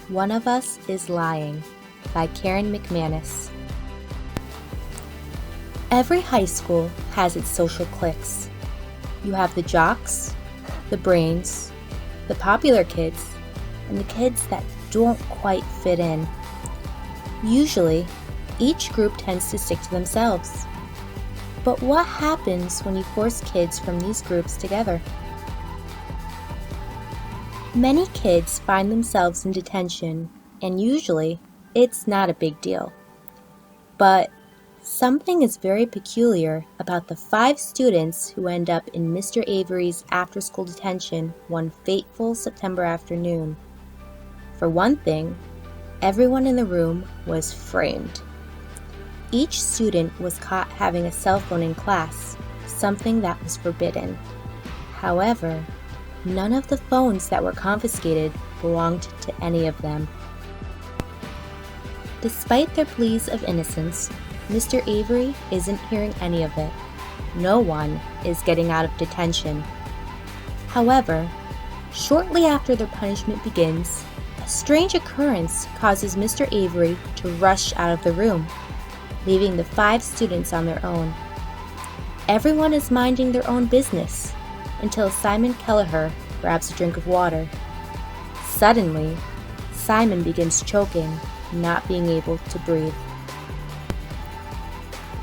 One of Us is Lying by Karen McManus. Every high school has its social cliques. You have the jocks, the brains, the popular kids, and the kids that don't quite fit in. Usually, each group tends to stick to themselves. But what happens when you force kids from these groups together? Many kids find themselves in detention, and usually, it's not a big deal. But something is very peculiar about the 5 students who end up in Mr. Avery's after-school detention one fateful September afternoon. For one thing, everyone in the room was framed. Each student was caught having a cell phone in class, something that was forbidden. However, none of the phones that were confiscated belonged to any of them. Despite their pleas of innocence, Mr. Avery isn't hearing any of it. No one is getting out of detention. However, shortly after their punishment begins, a strange occurrence causes Mr. Avery to rush out of the room, leaving the 5 students on their own. Everyone is minding their own business until Simon Kelleher grabs a drink of water. Suddenly, Simon begins choking, not being able to breathe.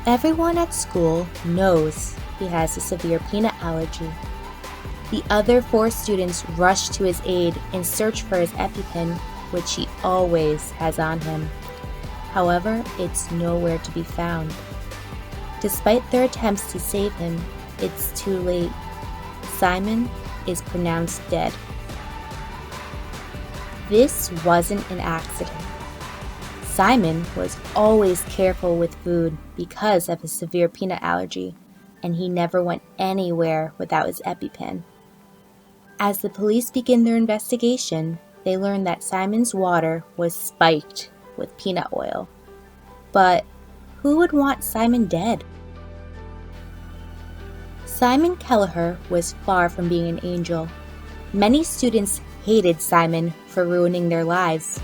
Everyone at school knows he has a severe peanut allergy. The other 4 students rush to his aid and search for his EpiPen, which he always has on him. However, it's nowhere to be found. Despite their attempts to save him, it's too late. Simon is pronounced dead. This wasn't an accident. Simon was always careful with food because of his severe peanut allergy, and he never went anywhere without his EpiPen. As the police begin their investigation, they learn that Simon's water was spiked with peanut oil. But who would want Simon dead? Simon Kelleher was far from being an angel. Many students hated Simon for ruining their lives.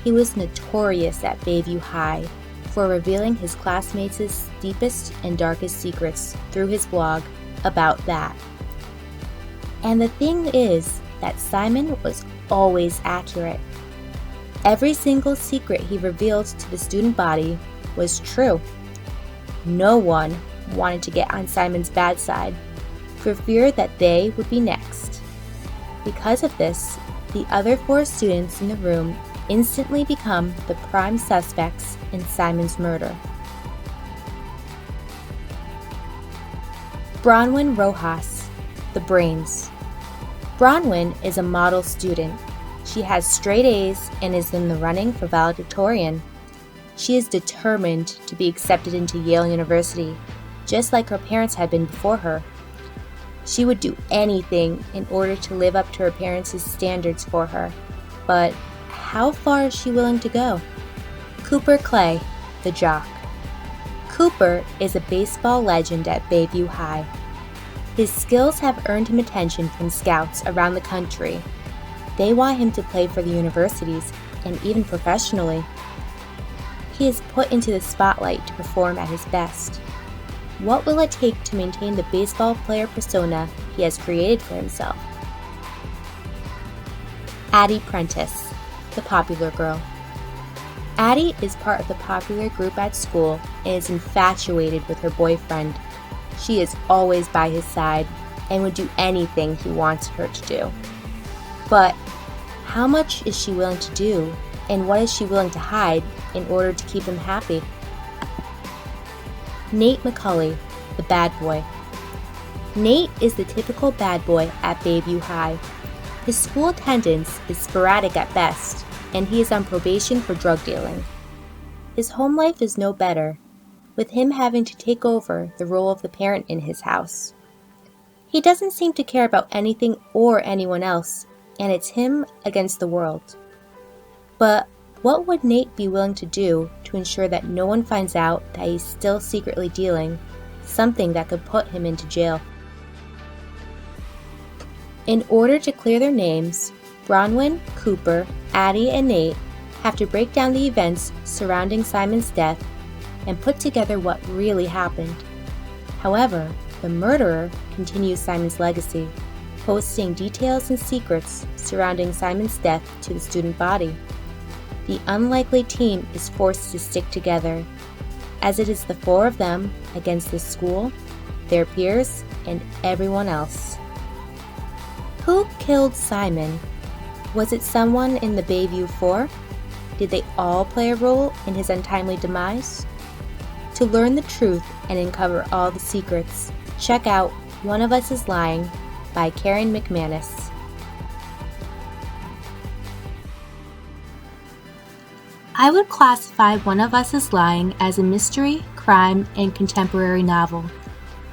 He was notorious at Bayview High for revealing his classmates' deepest and darkest secrets through his blog about that. And the thing is that Simon was always accurate. Every single secret he revealed to the student body was true. No one wanted to get on Simon's bad side for fear that they would be next. Because of this, the other 4 students in the room instantly become the prime suspects in Simon's murder. Bronwyn Rojas, the brains. Bronwyn is a model student. She has straight A's and is in the running for valedictorian. She is determined to be accepted into Yale University, just like her parents had been before her. She would do anything in order to live up to her parents' standards for her. But how far is she willing to go? Cooper Clay, the jock. Cooper is a baseball legend at Bayview High. His skills have earned him attention from scouts around the country. They want him to play for the universities and even professionally. He is put into the spotlight to perform at his best. What will it take to maintain the baseball player persona he has created for himself? Addie Prentice, the popular girl. Addie is part of the popular group at school and is infatuated with her boyfriend. She is always by his side and would do anything he wants her to do. But how much is she willing to do, and what is she willing to hide in order to keep him happy? Nate McCulley, the bad boy. Nate is the typical bad boy at Bayview High. His school attendance is sporadic at best, and he is on probation for drug dealing. His home life is no better, with him having to take over the role of the parent in his house. He doesn't seem to care about anything or anyone else, and it's him against the world. But what would Nate be willing to do to ensure that no one finds out that he's still secretly dealing, something that could put him into jail? In order to clear their names, Bronwyn, Cooper, Addie and Nate have to break down the events surrounding Simon's death and put together what really happened. However, the murderer continues Simon's legacy, posting details and secrets surrounding Simon's death to the student body. The unlikely team is forced to stick together, as it is the four of them against the school, their peers, and everyone else. Who killed Simon? Was it someone in the Bayview Four? Did they all play a role in his untimely demise? To learn the truth and uncover all the secrets, check out One of Us is Lying by Karen McManus. I would classify One of Us is Lying as a mystery, crime, and contemporary novel.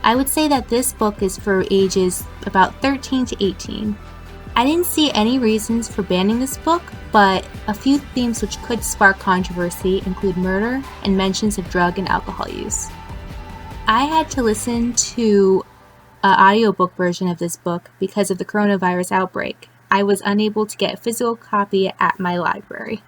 I would say that this book is for ages about 13 to 18. I didn't see any reasons for banning this book, but a few themes which could spark controversy include murder and mentions of drug and alcohol use. I had to listen to an audiobook version of this book because of the coronavirus outbreak. I was unable to get a physical copy at my library.